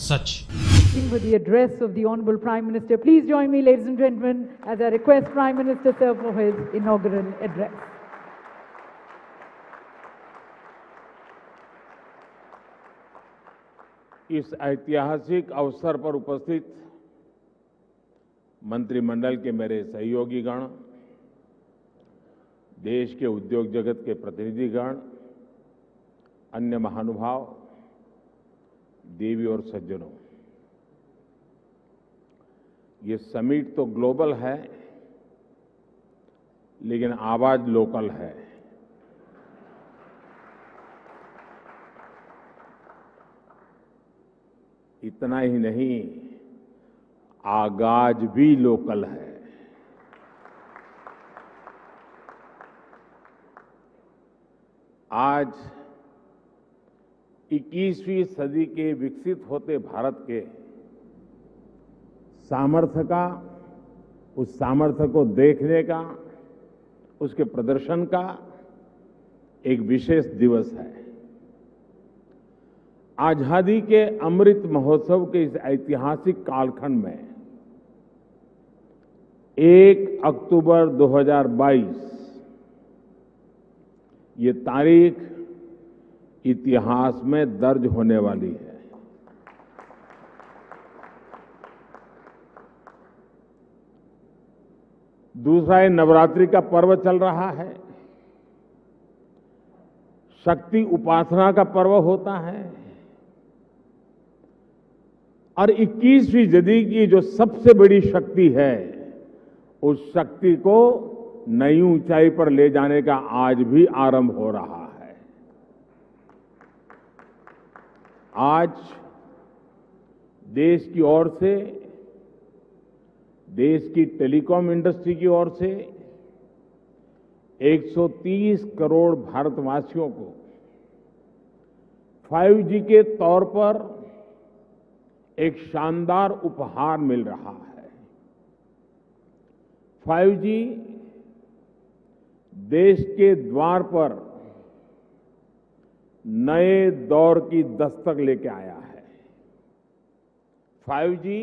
such. For the address of the Honorable Prime Minister, please join me, ladies and gentlemen, as I request Prime Minister Sir for his inaugural address. इस ऐतिहासिक अवसर पर उपस्थित मंत्रिमंडल के मेरे सहयोगीगण, देश के उद्योग जगत के प्रतिनिधिगण, अन्य महानुभाव, देवी और सज्जनों, ये समिट तो ग्लोबल है, लेकिन आवाज लोकल है। इतना ही नहीं, आगाज भी लोकल है। आज 21वीं सदी के विकसित होते भारत के सामर्थ्य का, उस सामर्थ्य को देखने का, उसके प्रदर्शन का एक विशेष दिवस है। आजादी के अमृत महोत्सव के इस ऐतिहासिक कालखंड में 1 अक्टूबर 2022 ये तारीख इतिहास में दर्ज होने वाली है। दूसरा, ये नवरात्रि का पर्व चल रहा है, शक्ति उपासना का पर्व होता है और 21वीं सदी की जो सबसे बड़ी शक्ति है, उस शक्ति को नई ऊंचाई पर ले जाने का आज भी आरंभ हो रहा है। आज देश की ओर से, देश की टेलीकॉम इंडस्ट्री की ओर से 130 करोड़ भारतवासियों को 5G के तौर पर एक शानदार उपहार मिल रहा है। 5G देश के द्वार पर नए दौर की दस्तक लेके आया है। 5G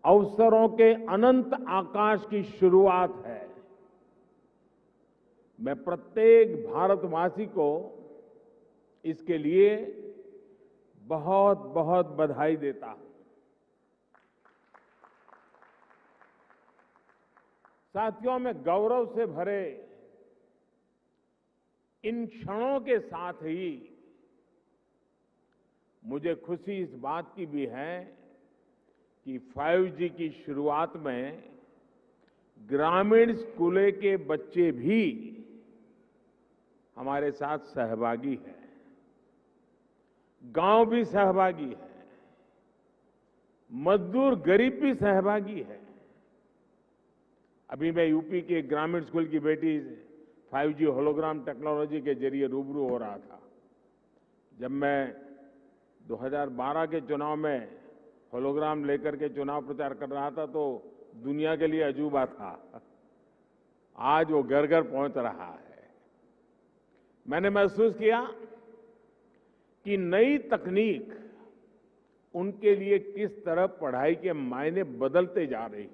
अवसरों के अनंत आकाश की शुरुआत है। मैं प्रत्येक भारतवासी को इसके लिए बहुत बहुत बधाई देता हूं। साथियों, मैं गौरव से भरे इन क्षणों के साथ ही मुझे खुशी इस बात की भी है कि 5G की शुरुआत में ग्रामीण स्कूलों के बच्चे भी हमारे साथ सहभागी हैं, गांव भी सहभागी है, मजदूर गरीब भी सहभागी है। अभी मैं यूपी के ग्रामीण स्कूल की बेटी 5G होलोग्राम टेक्नोलॉजी के जरिए रूबरू हो रहा था। जब मैं 2012 के चुनाव में होलोग्राम लेकर के चुनाव प्रचार कर रहा था तो दुनिया के लिए अजूबा था। आज वो घर घर पहुंच रहा है। मैंने महसूस किया कि नई तकनीक उनके लिए किस तरह पढ़ाई के मायने बदलते जा रही है।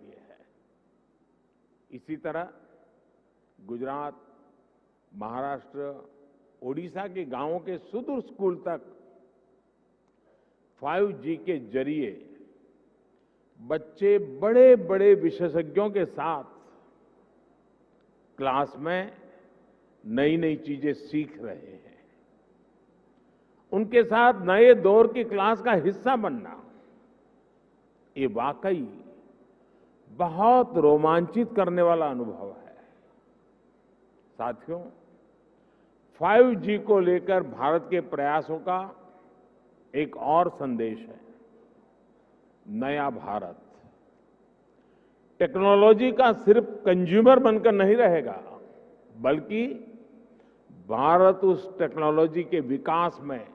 इसी तरह गुजरात, महाराष्ट्र, ओडिशा के गांवों के सुदूर स्कूल तक 5G के जरिए बच्चे बड़े बड़े विशेषज्ञों के साथ क्लास में नई नई चीजें सीख रहे हैं। उनके साथ नए दौर की क्लास का हिस्सा बनना, ये वाकई बहुत रोमांचित करने वाला अनुभव है। साथियों, 5G को लेकर भारत के प्रयासों का एक और संदेश है, नया भारत। टेक्नोलॉजी का सिर्फ कंज्यूमर बनकर नहीं रहेगा, बल्कि भारत उस टेक्नोलॉजी के विकास में,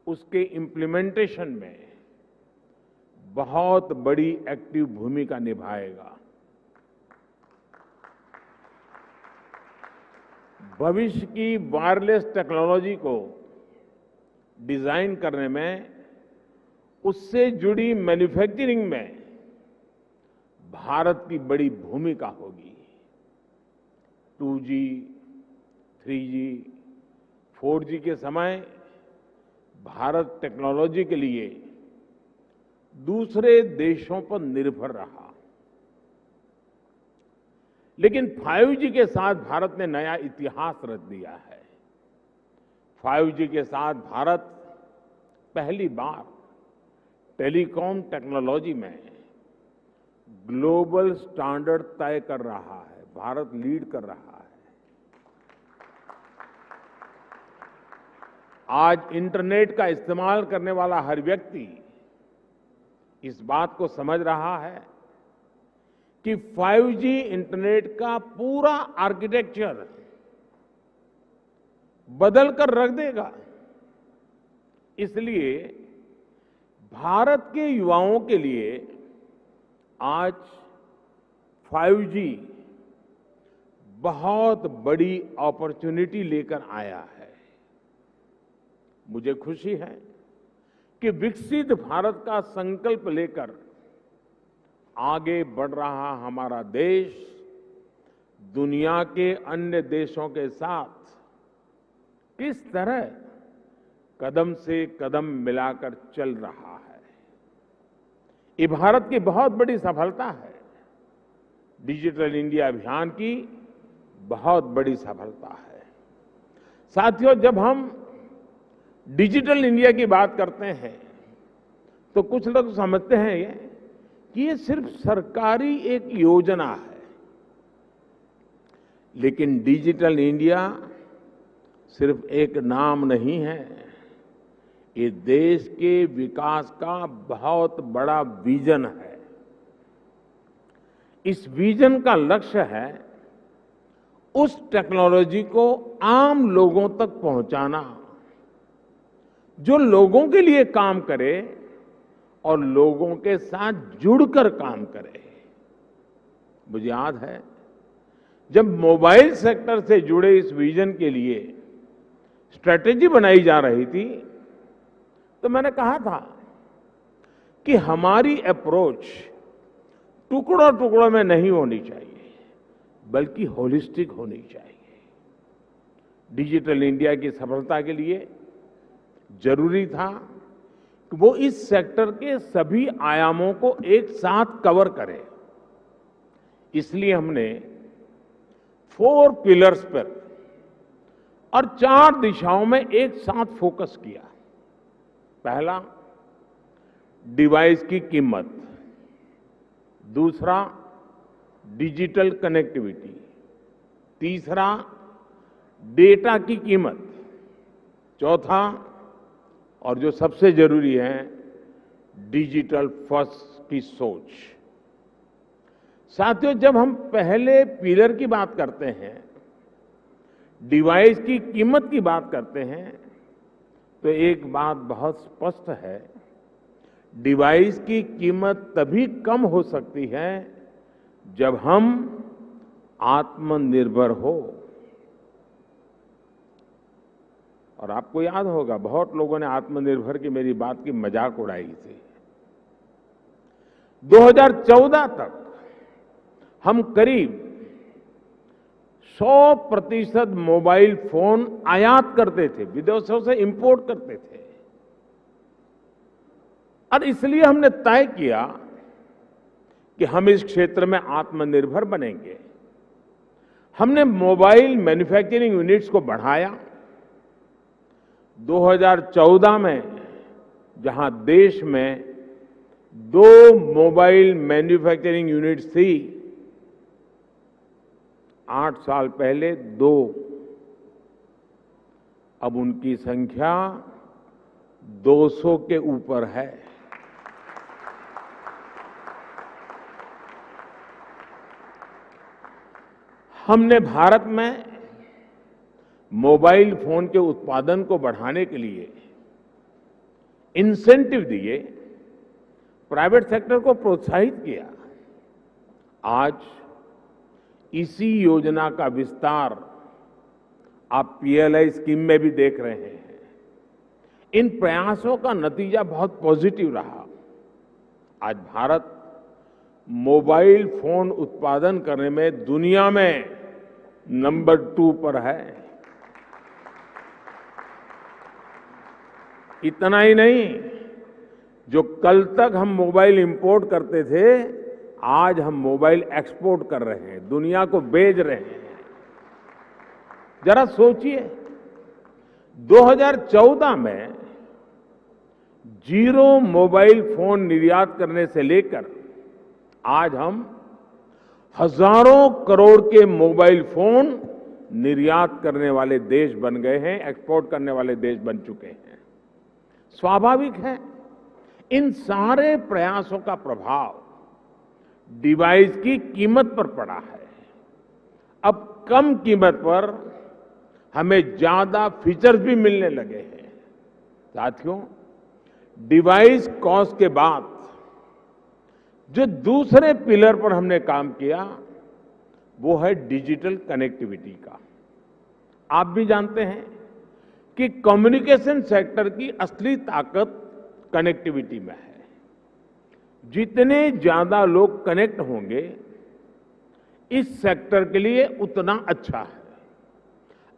उसके इम्प्लीमेंटेशन में बहुत बड़ी एक्टिव भूमिका निभाएगा। भविष्य की वायरलेस टेक्नोलॉजी को डिजाइन करने में उससे जुड़ी मैन्युफैक्चरिंग में भारत की बड़ी भूमिका होगी। 2G, 3G, 4G के समय भारत टेक्नोलॉजी के लिए दूसरे देशों पर निर्भर रहा, लेकिन 5G के साथ भारत ने नया इतिहास रच दिया है। 5G के साथ भारत पहली बार टेलीकॉम टेक्नोलॉजी में ग्लोबल स्टैंडर्ड तय कर रहा है। भारत लीड कर रहा है। आज इंटरनेट का इस्तेमाल करने वाला हर व्यक्ति इस बात को समझ रहा है कि 5G इंटरनेट का पूरा आर्किटेक्चर बदल कर रख देगा। इसलिए भारत के युवाओं के लिए आज 5G बहुत बड़ी अपॉर्चुनिटी लेकर आया है। मुझे खुशी है कि विकसित भारत का संकल्प लेकर आगे बढ़ रहा हमारा देश दुनिया के अन्य देशों के साथ किस तरह कदम से कदम मिलाकर चल रहा है। ये भारत की बहुत बड़ी सफलता है। डिजिटल इंडिया अभियान की बहुत बड़ी सफलता है। साथियों, जब हम डिजिटल इंडिया की बात करते हैं तो कुछ लोग समझते हैं कि ये सिर्फ सरकारी एक योजना है, लेकिन डिजिटल इंडिया सिर्फ एक नाम नहीं है। ये देश के विकास का बहुत बड़ा विजन है। इस विजन का लक्ष्य है उस टेक्नोलॉजी को आम लोगों तक पहुंचाना जो लोगों के लिए काम करे और लोगों के साथ जुड़कर काम करे। मुझे याद है जब मोबाइल सेक्टर से जुड़े इस विजन के लिए स्ट्रेटेजी बनाई जा रही थी तो मैंने कहा था कि हमारी अप्रोच टुकड़ों टुकड़ों में नहीं होनी चाहिए, बल्कि होलिस्टिक होनी चाहिए। डिजिटल इंडिया की सफलता के लिए जरूरी था कि वो इस सेक्टर के सभी आयामों को एक साथ कवर करे। इसलिए हमने 4 पिलर्स पर और 4 दिशाओं में एक साथ फोकस किया। पहला, डिवाइस की कीमत। दूसरा, डिजिटल कनेक्टिविटी। तीसरा, डेटा की कीमत। चौथा, और जो सबसे जरूरी है, डिजिटल फर्स्ट की सोच। साथियों, जब हम पहले पिलर की बात करते हैं, डिवाइस की कीमत की बात करते हैं, तो एक बात बहुत स्पष्ट है, डिवाइस की कीमत तभी कम हो सकती है जब हम आत्मनिर्भर हो। और आपको याद होगा, बहुत लोगों ने आत्मनिर्भर की मेरी बात की मजाक उड़ाई थी। 2014 तक हम करीब 100% मोबाइल फोन आयात करते थे, विदेशों से इंपोर्ट करते थे। और इसलिए हमने तय किया कि हम इस क्षेत्र में आत्मनिर्भर बनेंगे। हमने मोबाइल मैन्युफैक्चरिंग यूनिट्स को बढ़ाया। 2014 में जहां देश में 2 मोबाइल मैन्युफैक्चरिंग यूनिट्स थी, 8 साल पहले 2। अब उनकी संख्या 200 के ऊपर है। हमने भारत में मोबाइल फोन के उत्पादन को बढ़ाने के लिए इंसेंटिव दिए, प्राइवेट सेक्टर को प्रोत्साहित किया। आज इसी योजना का विस्तार आप PLI स्कीम में भी देख रहे हैं। इन प्रयासों का नतीजा बहुत पॉजिटिव रहा। आज भारत मोबाइल फोन उत्पादन करने में दुनिया में नंबर 2 पर है। इतना ही नहीं, जो कल तक हम मोबाइल इंपोर्ट करते थे, आज हम मोबाइल एक्सपोर्ट कर रहे हैं, दुनिया को भेज रहे हैं। जरा सोचिए, 2014 में जीरो मोबाइल फोन निर्यात करने से लेकर आज हम हजारों करोड़ के मोबाइल फोन निर्यात करने वाले देश बन गए हैं, एक्सपोर्ट करने वाले देश बन चुके हैं। स्वाभाविक है, इन सारे प्रयासों का प्रभाव डिवाइस की कीमत पर पड़ा है। अब कम कीमत पर हमें ज्यादा फीचर्स भी मिलने लगे हैं। साथियों, डिवाइस कॉस्ट के बाद जो दूसरे पिलर पर हमने काम किया, वो है डिजिटल कनेक्टिविटी का। आप भी जानते हैं कि कम्युनिकेशन सेक्टर की असली ताकत कनेक्टिविटी में है। जितने ज्यादा लोग कनेक्ट होंगे, इस सेक्टर के लिए उतना अच्छा है।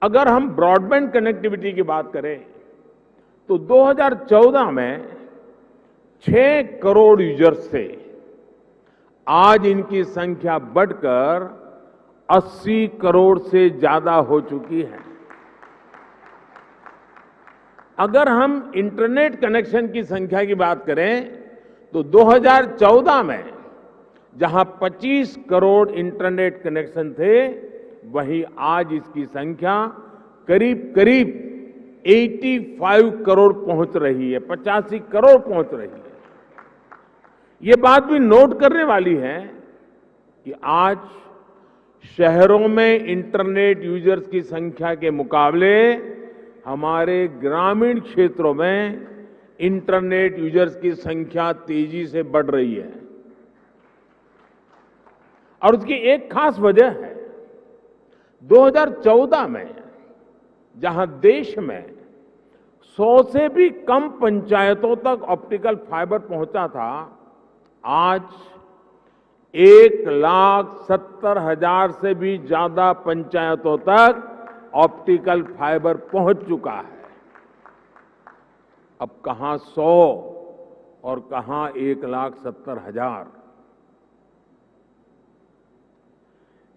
अगर हम ब्रॉडबैंड कनेक्टिविटी की बात करें तो 2014 में 6 करोड़ यूजर्स से आज इनकी संख्या बढ़कर 80 करोड़ से ज्यादा हो चुकी है। अगर हम इंटरनेट कनेक्शन की संख्या की बात करें तो 2014 में जहां 25 करोड़ इंटरनेट कनेक्शन थे, वहीं आज इसकी संख्या करीब करीब 85 करोड़ पहुंच रही है, 85 करोड़ पहुंच रही है। ये बात भी नोट करने वाली है कि आज शहरों में इंटरनेट यूजर्स की संख्या के मुकाबले हमारे ग्रामीण क्षेत्रों में इंटरनेट यूजर्स की संख्या तेजी से बढ़ रही है। और उसकी एक खास वजह है, 2014 में जहां देश में 100 से भी कम पंचायतों तक ऑप्टिकल फाइबर पहुंचा था, आज 1,70,000 से भी ज्यादा पंचायतों तक ऑप्टिकल फाइबर पहुंच चुका है। अब कहां 100 और कहां 1,70,000।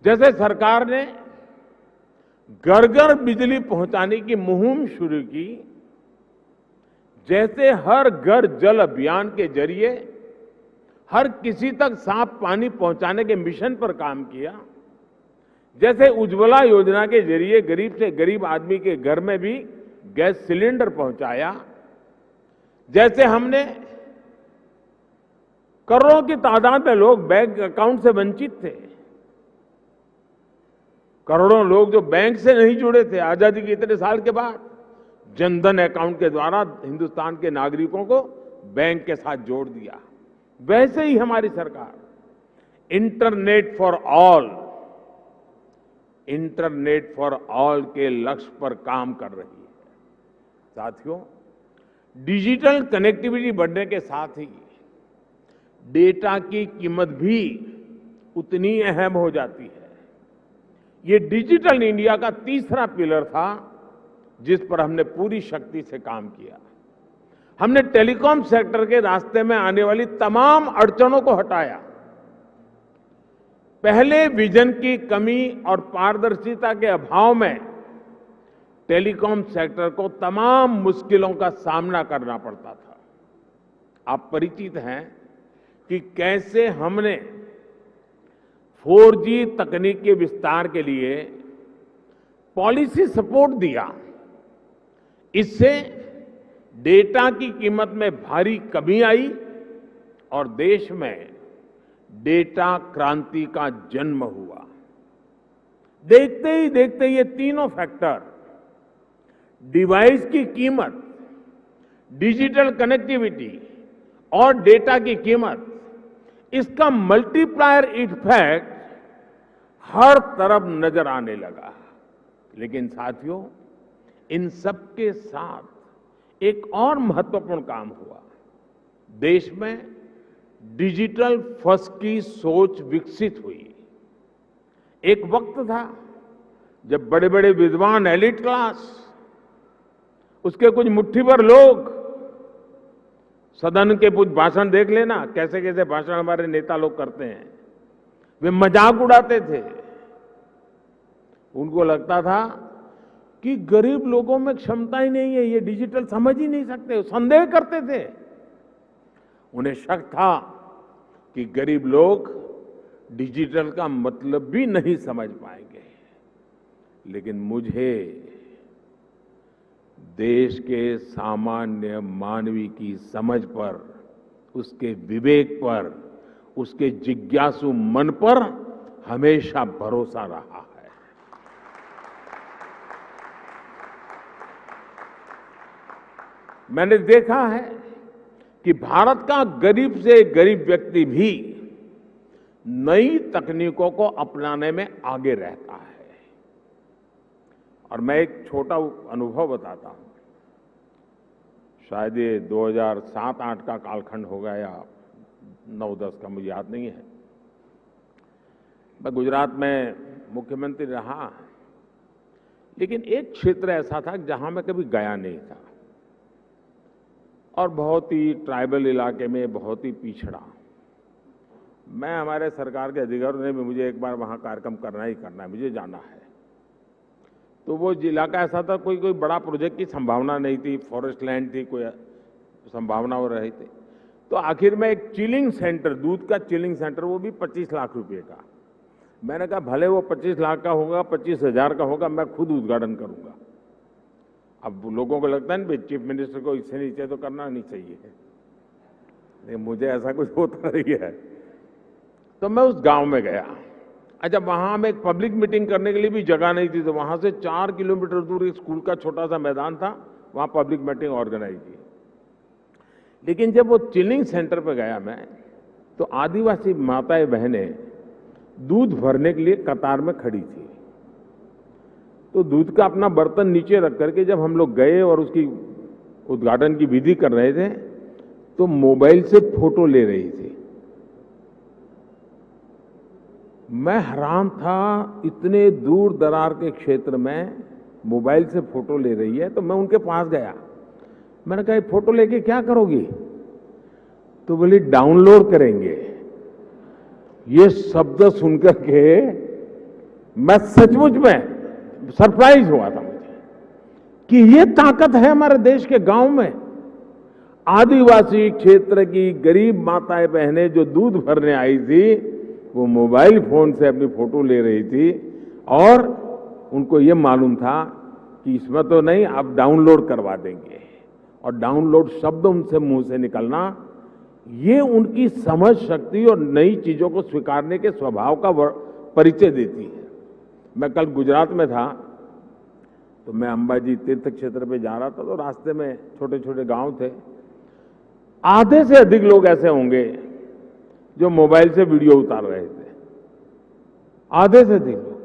जैसे सरकार ने घर घर बिजली पहुंचाने की मुहिम शुरू की, जैसे हर घर जल अभियान के जरिए हर किसी तक साफ पानी पहुंचाने के मिशन पर काम किया, जैसे उज्ज्वला योजना के जरिए गरीब से गरीब आदमी के घर में भी गैस सिलेंडर पहुंचाया, जैसे हमने करोड़ों की तादाद में लोग बैंक अकाउंट से वंचित थे, करोड़ों लोग जो बैंक से नहीं जुड़े थे, आजादी के इतने साल के बाद जनधन अकाउंट के द्वारा हिंदुस्तान के नागरिकों को बैंक के साथ जोड़ दिया। वैसे ही हमारी सरकार इंटरनेट फॉर ऑल के लक्ष्य पर काम कर रही है। साथियों, डिजिटल कनेक्टिविटी बढ़ने के साथ ही डेटा की कीमत भी उतनी अहम हो जाती है। ये डिजिटल इंडिया का तीसरा पिलर था, जिस पर हमने पूरी शक्ति से काम किया। हमने टेलीकॉम सेक्टर के रास्ते में आने वाली तमाम अड़चनों को हटाया। पहले विजन की कमी और पारदर्शिता के अभाव में टेलीकॉम सेक्टर को तमाम मुश्किलों का सामना करना पड़ता था। आप परिचित हैं कि कैसे हमने 4G तकनीक के विस्तार के लिए पॉलिसी सपोर्ट दिया। इससे डेटा की कीमत में भारी कमी आई और देश में डेटा क्रांति का जन्म हुआ। देखते ही देखते ये तीनों फैक्टर, डिवाइस की कीमत, डिजिटल कनेक्टिविटी और डेटा की कीमत, इसका मल्टीप्लायर इफेक्ट हर तरफ नजर आने लगा। लेकिन साथियों, इन सब के साथ एक और महत्वपूर्ण काम हुआ। देश में डिजिटल फर्स्ट की सोच विकसित हुई। एक वक्त था जब बड़े बड़े विद्वान, एलिट क्लास, उसके कुछ मुट्ठी भर लोग, सदन के कुछ भाषण देख लेना, कैसे कैसे भाषण हमारे नेता लोग करते हैं, वे मजाक उड़ाते थे। उनको लगता था कि गरीब लोगों में क्षमता ही नहीं है, ये डिजिटल समझ ही नहीं सकते, संदेह करते थे। उन्हें शक था कि गरीब लोग डिजिटल का मतलब भी नहीं समझ पाएंगे। लेकिन मुझे देश के सामान्य मानवी की समझ पर, उसके विवेक पर, उसके जिज्ञासु मन पर हमेशा भरोसा रहा है। मैंने देखा है कि भारत का गरीब से गरीब व्यक्ति भी नई तकनीकों को अपनाने में आगे रहता है। और मैं एक छोटा अनुभव बताता हूं। शायद ये 2007-8 का कालखंड होगा या 9-10 का, मुझे याद नहीं है। मैं गुजरात में मुख्यमंत्री रहा, लेकिन एक क्षेत्र ऐसा था जहां मैं कभी गया नहीं था और बहुत ही ट्राइबल इलाके में, बहुत ही पिछड़ा। मैं, हमारे सरकार के अधिकारियों ने भी मुझे एक बार वहां कार्यक्रम करना ही करना है, मुझे जाना है। तो वो इलाका ऐसा था, कोई बड़ा प्रोजेक्ट की संभावना नहीं थी, फॉरेस्ट लैंड थी, कोई संभावना हो रही थी। तो आखिर में एक चिलिंग सेंटर, दूध का चिलिंग सेंटर, वो भी 25 लाख रुपए का। मैंने कहा भले वो 25 लाख का होगा, 25,000 का होगा, मैं खुद उद्घाटन करूंगा। अब लोगों को लगता है ना, चीफ मिनिस्टर को इससे नीचे तो करना नहीं चाहिए, लेकिन मुझे ऐसा कुछ होता नहीं है। तो मैं उस गांव में गया। अच्छा, वहां हमें एक पब्लिक मीटिंग करने के लिए भी जगह नहीं थी, तो वहां से 4 किलोमीटर दूर एक स्कूल का छोटा सा मैदान था, वहां पब्लिक मीटिंग ऑर्गेनाइज की। लेकिन जब वो चिलिंग सेंटर पे गया मैं, तो आदिवासी माताएं बहनें दूध भरने के लिए कतार में खड़ी थी। तो दूध का अपना बर्तन नीचे रख करके जब हम लोग गए और उसकी उद्घाटन की विधि कर रहे थे, तो मोबाइल से फोटो ले रही थी। मैं हैरान था, इतने दूर दरार के क्षेत्र में मोबाइल से फोटो ले रही है। तो मैं उनके पास गया, मैंने कहा फोटो लेके क्या करोगी? तो बोली डाउनलोड करेंगे। ये शब्द सुनकर के मैं सचमुच में सरप्राइज हुआ था मुझे कि ये ताकत है हमारे देश के गांव में। आदिवासी क्षेत्र की गरीब माताएं बहनें जो दूध भरने आई थी, वो मोबाइल फोन से अपनी फोटो ले रही थी और उनको ये मालूम था कि इसमें तो नहीं, आप डाउनलोड करवा देंगे। और डाउनलोड शब्द उनसे मुंह से निकलना, ये उनकी समझ शक्ति और नई चीजों को स्वीकारने के स्वभाव का परिचय देती है। मैं कल गुजरात में था, तो मैं अंबाजी तीर्थ क्षेत्र पे जा रहा था, तो रास्ते में छोटे छोटे गांव थे। आधे से अधिक लोग ऐसे होंगे जो मोबाइल से वीडियो उतार रहे थे, आधे से अधिक लोग।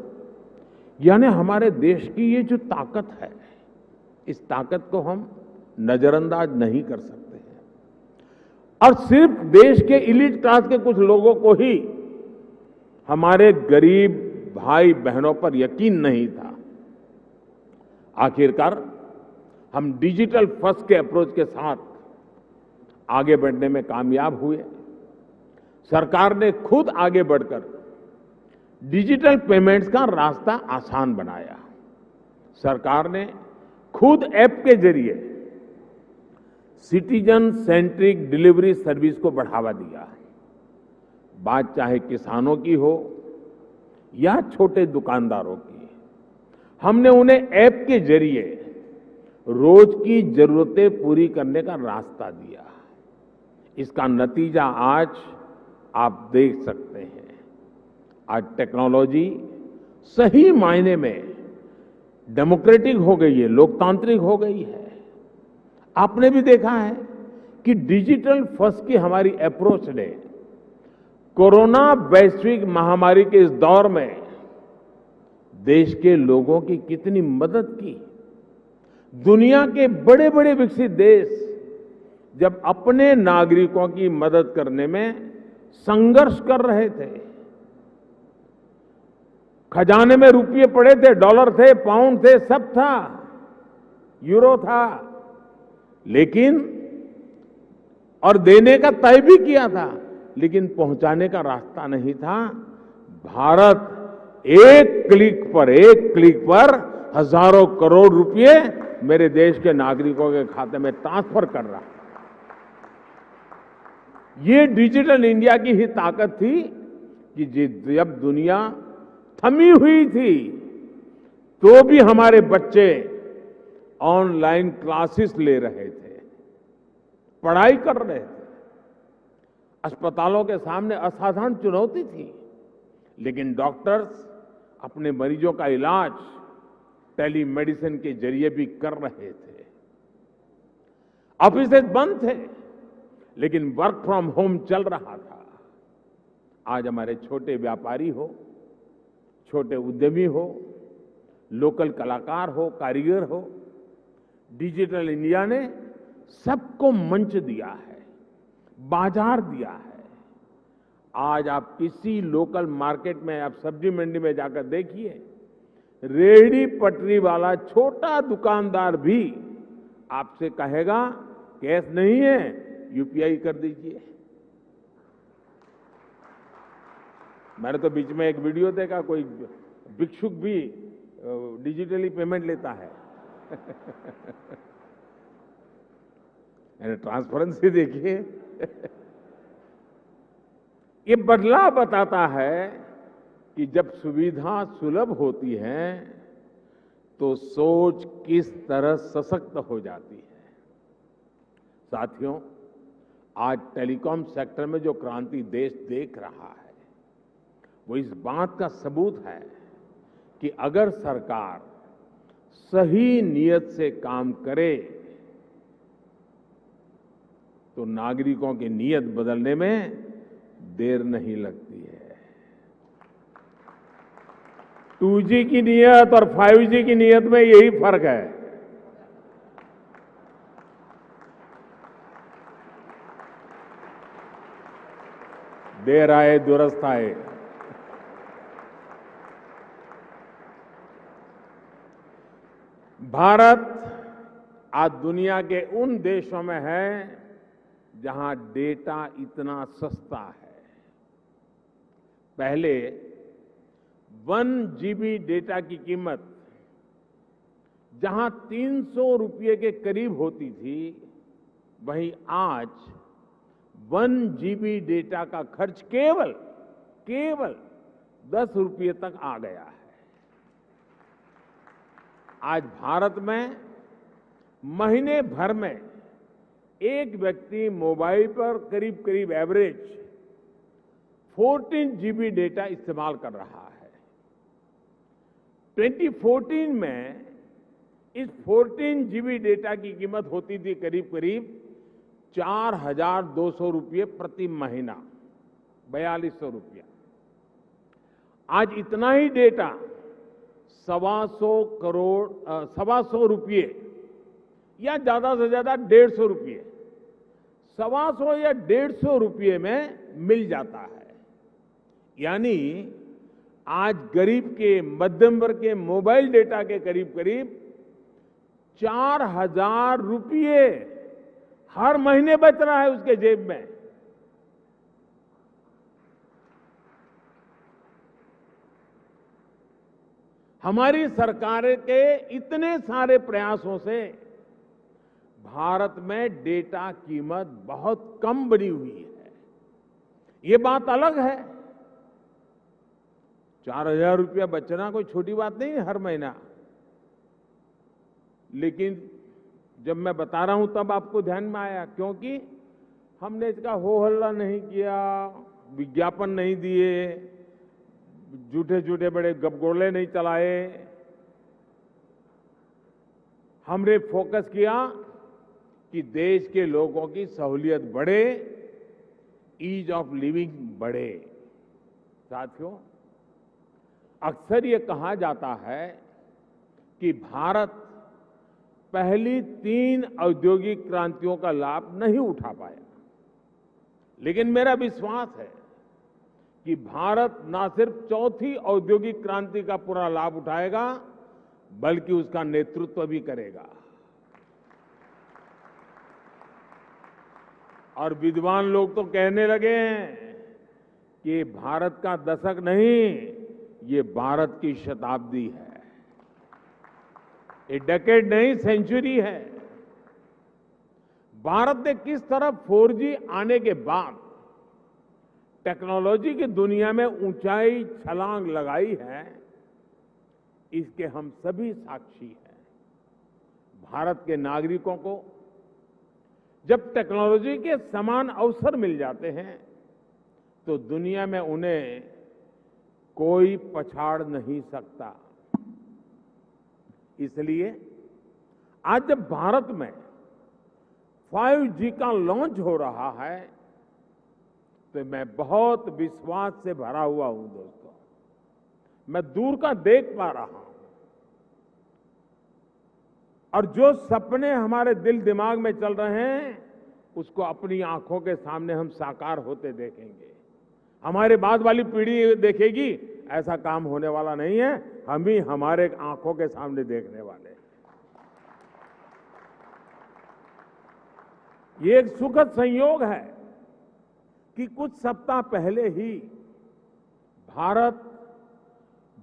यानी हमारे देश की ये जो ताकत है, इस ताकत को हम नजरअंदाज नहीं कर सकते हैं। और सिर्फ देश के इलीट क्लास के कुछ लोगों को ही हमारे गरीब भाई बहनों पर यकीन नहीं था। आखिरकार हम डिजिटल फर्स्ट के अप्रोच के साथ आगे बढ़ने में कामयाब हुए। सरकार ने खुद आगे बढ़कर डिजिटल पेमेंट्स का रास्ता आसान बनाया। सरकार ने खुद ऐप के जरिए सिटीजन सेंट्रिक डिलीवरी सर्विस को बढ़ावा दिया। बात चाहे किसानों की हो या छोटे दुकानदारों की, हमने उन्हें ऐप के जरिए रोज की जरूरतें पूरी करने का रास्ता दिया। इसका नतीजा आज आप देख सकते हैं। आज टेक्नोलॉजी सही मायने में डेमोक्रेटिक हो गई है, लोकतांत्रिक हो गई है। आपने भी देखा है कि डिजिटल फर्स्ट की हमारी अप्रोच ने कोरोना वैश्विक महामारी के इस दौर में देश के लोगों की कितनी मदद की। दुनिया के बड़े बड़े विकसित देश जब अपने नागरिकों की मदद करने में संघर्ष कर रहे थे, खजाने में रुपये पड़े थे, डॉलर थे, पाउंड थे, सब था, यूरो था, लेकिन और देने का तय भी किया था, लेकिन पहुंचाने का रास्ता नहीं था। भारत एक क्लिक पर हजारों करोड़ रुपए मेरे देश के नागरिकों के खाते में ट्रांसफर कर रहा है। ये डिजिटल इंडिया की ही ताकत थी कि जब दुनिया थमी हुई थी तो भी हमारे बच्चे ऑनलाइन क्लासेस ले रहे थे, पढ़ाई कर रहे थे। अस्पतालों के सामने असाधारण चुनौती थी, लेकिन डॉक्टर्स अपने मरीजों का इलाज टेलीमेडिसिन के जरिए भी कर रहे थे। ऑफिसेज बंद थे, लेकिन वर्क फ्रॉम होम चल रहा था। आज हमारे छोटे व्यापारी हो, छोटे उद्यमी हो, लोकल कलाकार हो, कारीगर हो, डिजिटल इंडिया ने सबको मंच दिया है, बाजार दिया है। आज आप किसी लोकल मार्केट में, आप सब्जी मंडी में जाकर देखिए, रेहड़ी पटरी वाला छोटा दुकानदार भी आपसे कहेगा कैश नहीं है, यूपीआई कर दीजिए। मैंने तो बीच में एक वीडियो देखा, कोई भिक्षुक भी डिजिटली पेमेंट लेता है। ट्रांसपेरेंसी देखिए। ये बदलाव बताता है कि जब सुविधा सुलभ होती है तो सोच किस तरह सशक्त हो जाती है। साथियों, आज टेलीकॉम सेक्टर में जो क्रांति देश देख रहा है वो इस बात का सबूत है कि अगर सरकार सही नियत से काम करे तो नागरिकों की नियत बदलने में देर नहीं लगती है। 2G की नियत और 5G की नियत में यही फर्क है। देर आए दुरुस्त आए। भारत आज दुनिया के उन देशों में है जहां डेटा इतना सस्ता है। पहले 1 GB डेटा की कीमत जहां 300 रुपये के करीब होती थी, वहीं आज 1 GB डेटा का खर्च केवल 10 रुपये तक आ गया है। आज भारत में महीने भर में एक व्यक्ति मोबाइल पर करीब एवरेज 14 GB डेटा इस्तेमाल कर रहा है। 2014 में इस 14 GB डेटा की कीमत होती थी करीब 4,200 रुपये प्रति महीना, 4,200 रुपया। आज इतना ही डेटा 1,250 रुपये या ज्यादा से ज्यादा 150 रुपये, 125 या 150 रुपये में मिल जाता है। यानी आज गरीब के, मध्यम वर्ग के मोबाइल डेटा के करीब 4,000 रुपये हर महीने बच रहा है उसके जेब में। हमारी सरकार के इतने सारे प्रयासों से भारत में डेटा कीमत बहुत कम बनी हुई है। ये बात अलग है, 4,000 रुपया बचना कोई छोटी बात नहीं है हर महीना। लेकिन जब मैं बता रहा हूं तब आपको ध्यान में आया, क्योंकि हमने इसका हो हल्ला नहीं किया, विज्ञापन नहीं दिए, झूठे बड़े गपगोले नहीं चलाए। हमने फोकस किया कि देश के लोगों की सहूलियत बढ़े, ईज ऑफ लिविंग बढ़े। साथियों, अक्सर ये कहा जाता है कि भारत पहली 3 औद्योगिक क्रांतियों का लाभ नहीं उठा पाया। लेकिन मेरा विश्वास है कि भारत न सिर्फ चौथी औद्योगिक क्रांति का पूरा लाभ उठाएगा, बल्कि उसका नेतृत्व भी करेगा। और विद्वान लोग तो कहने लगे हैं कि ये भारत का दशक नहीं, ये भारत की शताब्दी है। ये डेकेड नहीं, सेंचुरी है। भारत ने किस तरह 4G आने के बाद टेक्नोलॉजी की दुनिया में ऊंचाई छलांग लगाई है, इसके हम सभी साक्षी हैं। भारत के नागरिकों को जब टेक्नोलॉजी के समान अवसर मिल जाते हैं, तो दुनिया में उन्हें कोई पछाड़ नहीं सकता। इसलिए आज जब भारत में 5G का लॉन्च हो रहा है, तो मैं बहुत विश्वास से भरा हुआ हूं दोस्तों। मैं दूर का देख पा रहा हूं, और जो सपने हमारे दिल दिमाग में चल रहे हैं, उसको अपनी आंखों के सामने हम साकार होते देखेंगे। हमारे बाद वाली पीढ़ी देखेगी, ऐसा काम होने वाला नहीं है। हम ही हमारे आंखों के सामने देखने वाले हैं। ये एक सुखद संयोग है कि कुछ सप्ताह पहले ही भारत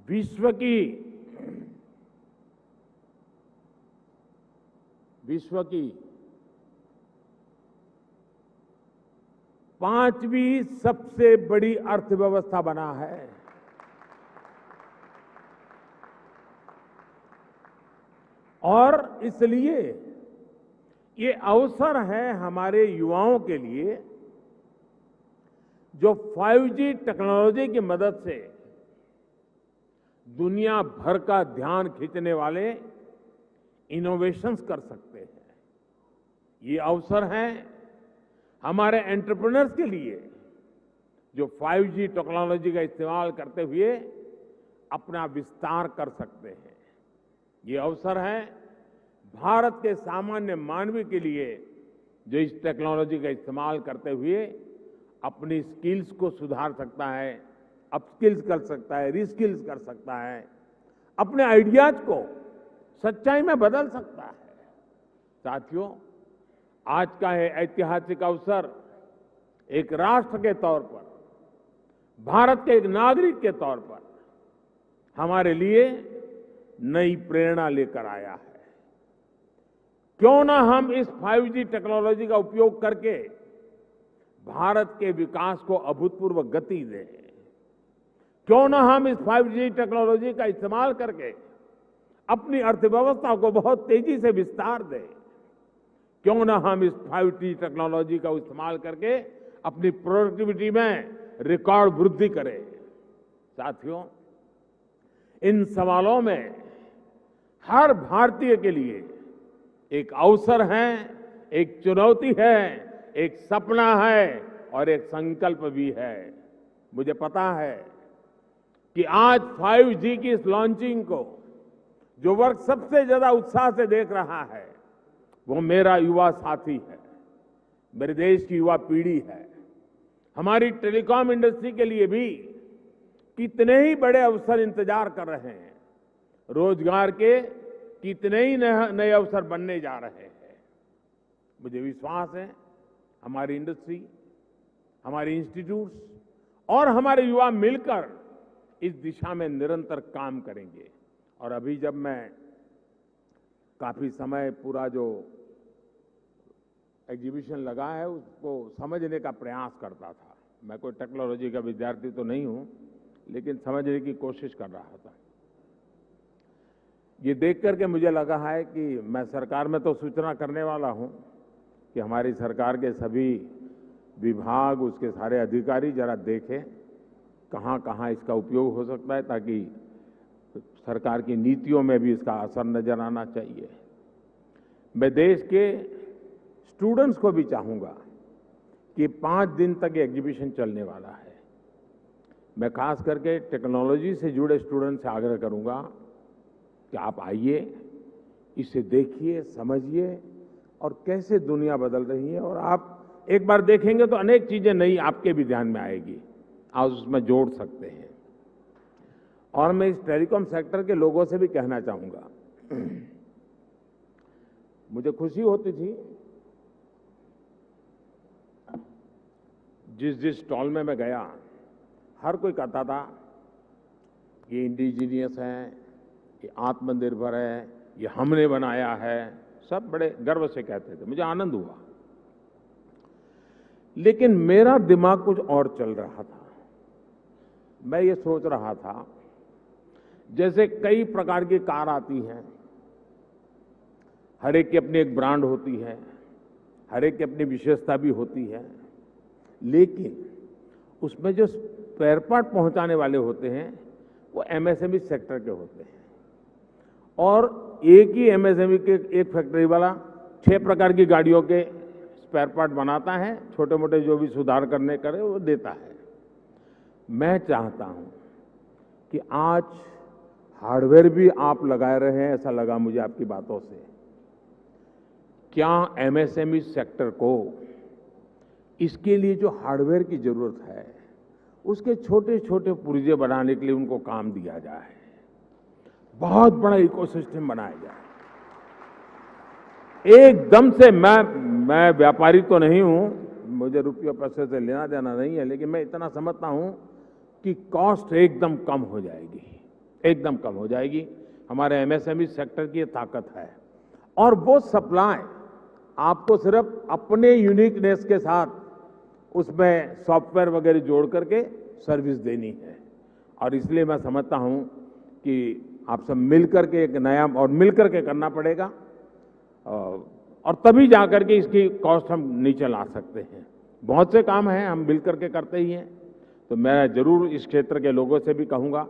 विश्व की 5वीं सबसे बड़ी अर्थव्यवस्था बना है। और इसलिए ये अवसर है हमारे युवाओं के लिए, जो 5G टेक्नोलॉजी की मदद से दुनिया भर का ध्यान खींचने वाले इनोवेशंस कर सकते हैं। ये अवसर है हमारे एंटरप्रेन्योर्स के लिए, जो 5G टेक्नोलॉजी का इस्तेमाल करते हुए अपना विस्तार कर सकते हैं। ये अवसर है भारत के सामान्य मानवी के लिए, जो इस टेक्नोलॉजी का इस्तेमाल करते हुए अपनी स्किल्स को सुधार सकता है, अपस्किल्स कर सकता है, रीस्किल्स कर सकता है, अपने आइडियाज को सच्चाई में बदल सकता है। साथियों, आज का ये ऐतिहासिक अवसर एक राष्ट्र के तौर पर, भारत के एक नागरिक के तौर पर हमारे लिए नई प्रेरणा लेकर आया है। क्यों ना हम इस 5G टेक्नोलॉजी का उपयोग करके भारत के विकास को अभूतपूर्व गति दें। क्यों ना हम इस 5G टेक्नोलॉजी का इस्तेमाल करके अपनी अर्थव्यवस्था को बहुत तेजी से विस्तार दें। क्यों ना हम इस 5G टेक्नोलॉजी का इस्तेमाल करके अपनी प्रोडक्टिविटी में रिकॉर्ड वृद्धि करें। साथियों, इन सवालों में हर भारतीय के लिए एक अवसर है, एक चुनौती है, एक सपना है और एक संकल्प भी है। मुझे पता है कि आज 5G की इस लॉन्चिंग को जो वर्ग सबसे ज्यादा उत्साह से देख रहा है, वो मेरा युवा साथी है, मेरे देश की युवा पीढ़ी है। हमारी टेलीकॉम इंडस्ट्री के लिए भी कितने ही बड़े अवसर इंतजार कर रहे हैं। रोजगार के कितने ही नए अवसर बनने जा रहे हैं। मुझे विश्वास है हमारी इंडस्ट्री, हमारे इंस्टीट्यूट्स और हमारे युवा मिलकर इस दिशा में निरंतर काम करेंगे। और अभी जब मैं काफी समय पूरा जो एग्जीबिशन लगा है उसको समझने का प्रयास करता था। मैं कोई टेक्नोलॉजी का विद्यार्थी तो नहीं हूं, लेकिन समझने की कोशिश कर रहा था। ये देख करके मुझे लगा है कि मैं सरकार में तो सूचना करने वाला हूं कि हमारी सरकार के सभी विभाग, उसके सारे अधिकारी जरा देखें कहां कहां इसका उपयोग हो सकता है, ताकि सरकार की नीतियों में भी इसका असर नजर आना चाहिए। मैं देश के स्टूडेंट्स को भी चाहूंगा कि 5 दिन तक ये एग्जीबिशन चलने वाला है। मैं खास करके टेक्नोलॉजी से जुड़े स्टूडेंट्स से आग्रह करूंगा कि आप आइए, इसे देखिए, समझिए और कैसे दुनिया बदल रही है। और आप एक बार देखेंगे तो अनेक चीजें नई आपके भी ध्यान में आएगी, आप उसमें जोड़ सकते हैं। और मैं इस टेलीकॉम सेक्टर के लोगों से भी कहना चाहूंगा, मुझे खुशी होती थी जिस स्टॉल में मैं गया, हर कोई कहता था ये इंडिजीनियस है, ये आत्मनिर्भर है, ये हमने बनाया है। सब बड़े गर्व से कहते थे, मुझे आनंद हुआ। लेकिन मेरा दिमाग कुछ और चल रहा था। मैं ये सोच रहा था, जैसे कई प्रकार की कार आती हैं, हर एक की अपनी एक ब्रांड होती है, हर एक की अपनी विशेषता भी होती है, लेकिन उसमें जो स्पेयर पार्ट पहुंचाने वाले होते हैं वो एमएसएमई सेक्टर के होते हैं। और एक ही एमएसएमई के एक फैक्ट्री वाला 6 प्रकार की गाड़ियों के स्पेयर पार्ट बनाता है, छोटे मोटे जो भी सुधार करने करे वो देता है। मैं चाहता हूं कि आज हार्डवेयर भी आप लगा रहे हैं, ऐसा लगा मुझे आपकी बातों से। क्या एमएसएमई सेक्टर को इसके लिए जो हार्डवेयर की जरूरत है, उसके छोटे छोटे पुर्जे बनाने के लिए उनको काम दिया जाए, बहुत बड़ा इकोसिस्टम बनाया जाए। एकदम से मैं व्यापारी तो नहीं हूं, मुझे रुपये पैसे से लेना देना नहीं है, लेकिन मैं इतना समझता हूं कि कॉस्ट एकदम कम हो जाएगी, एकदम कम हो जाएगी। हमारे एमएसएमई सेक्टर की ये ताकत है। और वो सप्लाई आपको सिर्फ अपने यूनिकनेस के साथ उसमें सॉफ्टवेयर वगैरह जोड़ करके सर्विस देनी है। और इसलिए मैं समझता हूं कि आप सब मिलकर के एक नया और मिलकर के करना पड़ेगा, और तभी जाकर के इसकी कॉस्ट हम नीचे ला सकते हैं। बहुत से काम हैं हम मिलकर के करते ही हैं। तो मैं जरूर इस क्षेत्र के लोगों से भी कहूंगा।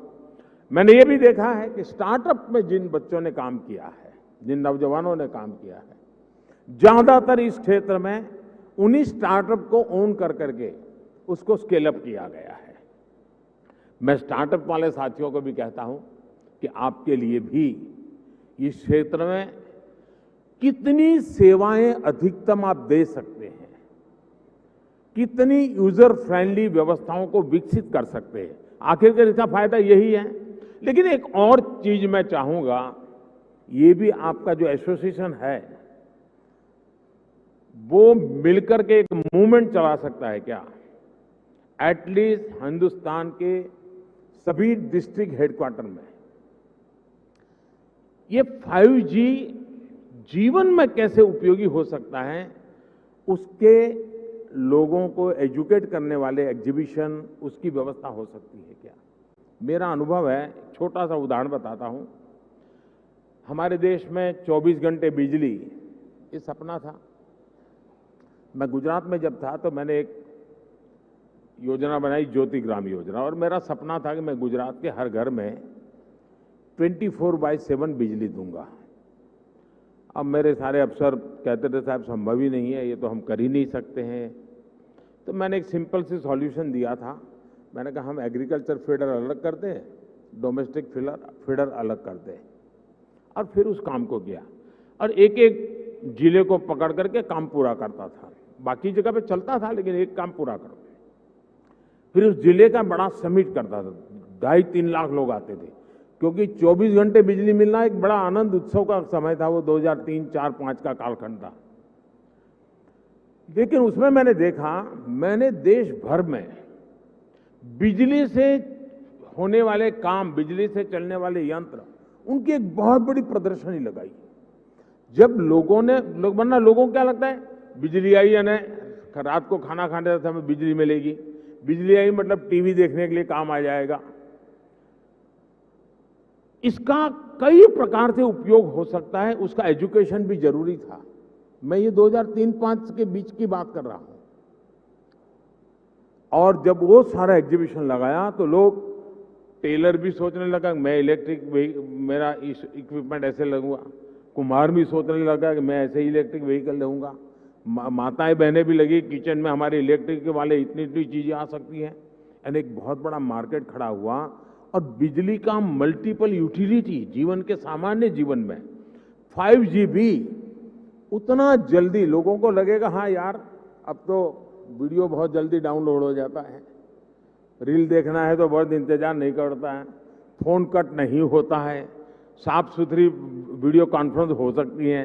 मैंने ये भी देखा है कि स्टार्टअप में जिन बच्चों ने काम किया है, जिन नौजवानों ने काम किया है, ज्यादातर इस क्षेत्र में उन्हीं स्टार्टअप को ओन कर करके उसको स्केल अप किया गया है। मैं स्टार्टअप वाले साथियों को भी कहता हूं कि आपके लिए भी इस क्षेत्र में कितनी सेवाएं अधिकतम आप दे सकते हैं, कितनी यूजर फ्रेंडली व्यवस्थाओं को विकसित कर सकते हैं, आखिरकार इसका फायदा यही है। लेकिन एक और चीज मैं चाहूंगा, ये भी आपका जो एसोसिएशन है वो मिलकर के एक मूवमेंट चला सकता है क्या? एटलीस्ट हिंदुस्तान के सभी डिस्ट्रिक्ट हेडक्वार्टर में ये 5G जीवन में कैसे उपयोगी हो सकता है, उसके लोगों को एजुकेट करने वाले एग्जीबिशन, उसकी व्यवस्था हो सकती है क्या? मेरा अनुभव है, छोटा सा उदाहरण बताता हूं। हमारे देश में 24 घंटे बिजली, ये सपना था। मैं गुजरात में जब था तो मैंने एक योजना बनाई, ज्योति ग्राम योजना, और मेरा सपना था कि मैं गुजरात के हर घर में 24/7 बिजली दूंगा। अब मेरे सारे अफसर कहते थे साहब संभव ही नहीं है, ये तो हम कर ही नहीं सकते हैं। तो मैंने एक सिंपल सी सॉल्यूशन दिया था। मैंने कहा हम एग्रीकल्चर फीडर अलग कर दें, डोमेस्टिक फीडर अलग कर दें, और फिर उस काम को किया। और एक एक जिले को पकड़ करके काम पूरा करता था। बाकी जगह पे चलता था, लेकिन एक काम पूरा करो। फिर उस जिले का बड़ा समिट करता था, 2.5-3 लाख लोग आते थे, क्योंकि 24 घंटे बिजली मिलना एक बड़ा आनंद उत्सव का समय था। वो 2003, 4, 5 का कालखंड था। लेकिन उसमें मैंने देखा, मैंने देश भर में बिजली से होने वाले काम, बिजली से चलने वाले यंत्र, उनकी एक बहुत बड़ी प्रदर्शनी लगाई। जब लोगों को क्या लगता है, बिजली आई है ना, रात को खाना खाने समय बिजली मिलेगी, बिजली आई मतलब टीवी देखने के लिए काम आ जाएगा। इसका कई प्रकार से उपयोग हो सकता है, उसका एजुकेशन भी जरूरी था। मैं ये 2003-5 के बीच की बात कर रहा हूं। और जब वो सारा एग्जीबिशन लगाया तो लोग, टेलर भी सोचने लगा मैं मेरा इक्विपमेंट ऐसे लगूंगा, कुम्हार भी सोचने लगा कि मैं ऐसे इलेक्ट्रिक व्हीकल लूंगा, माताएं बहनें भी लगी किचन में हमारे इलेक्ट्रिक वाले इतनी चीजें आ सकती हैं। यानी एक बहुत बड़ा मार्केट खड़ा हुआ। और बिजली का मल्टीपल यूटिलिटी जीवन के सामान्य जीवन में 5G भी उतना जल्दी, लोगों को लगेगा हाँ यार अब तो वीडियो बहुत जल्दी डाउनलोड हो जाता है, रील देखना है तो बहुत इंतजार नहीं करता है, फोन कट नहीं होता है, साफ सुथरी वीडियो कॉन्फ्रेंस हो सकती है,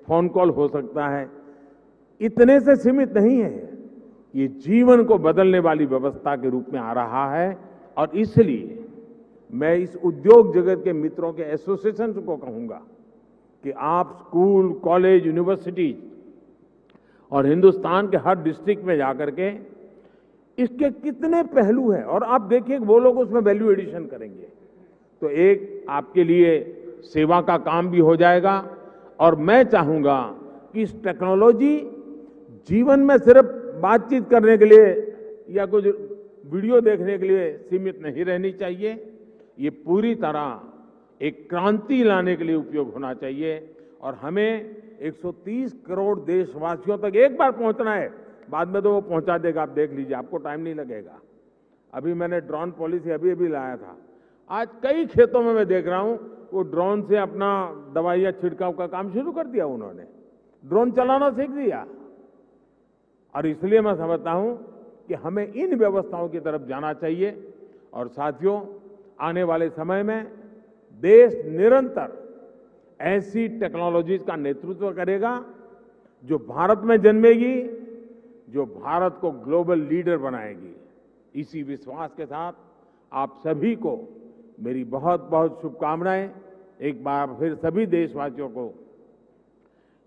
फोन कॉल हो सकता है, इतने से सीमित नहीं है, ये जीवन को बदलने वाली व्यवस्था के रूप में आ रहा है। और इसलिए मैं इस उद्योग जगत के मित्रों के एसोसिएशन को कहूंगा कि आप स्कूल, कॉलेज, यूनिवर्सिटी और हिंदुस्तान के हर डिस्ट्रिक्ट में जाकर के इसके कितने पहलू हैं, और आप देखिए वो लोग उसमें वैल्यू एडिशन करेंगे तो एक आपके लिए सेवा का काम भी हो जाएगा। और मैं चाहूंगा कि इस टेक्नोलॉजी जीवन में सिर्फ बातचीत करने के लिए या कुछ वीडियो देखने के लिए सीमित नहीं रहनी चाहिए, ये पूरी तरह एक क्रांति लाने के लिए उपयोग होना चाहिए। और हमें 130 करोड़ देशवासियों तक एक बार पहुंचना है, बाद में तो वो पहुंचा देगा, आप देख लीजिए, आपको टाइम नहीं लगेगा। अभी मैंने ड्रोन पॉलिसी अभी लाया था, आज कई खेतों में मैं देख रहा हूं वो ड्रोन से अपना दवाइयां छिड़काव का काम शुरू कर दिया, उन्होंने ड्रोन चलाना सीख दिया। और इसलिए मैं समझता हूं कि हमें इन व्यवस्थाओं की तरफ जाना चाहिए। और साथियों, आने वाले समय में देश निरंतर ऐसी टेक्नोलॉजीज का नेतृत्व करेगा जो भारत में जन्मेगी, जो भारत को ग्लोबल लीडर बनाएगी। इसी विश्वास के साथ आप सभी को मेरी बहुत बहुत शुभकामनाएं। एक बार फिर सभी देशवासियों को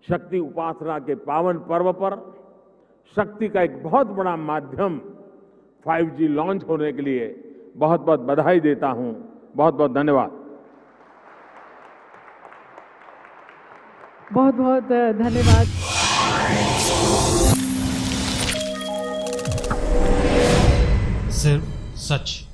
शक्ति उपासना के पावन पर्व पर शक्ति का एक बहुत बड़ा माध्यम 5G लॉन्च होने के लिए बहुत बहुत बधाई देता हूं। बहुत बहुत धन्यवाद। बहुत बहुत धन्यवाद। सिर्फ सच।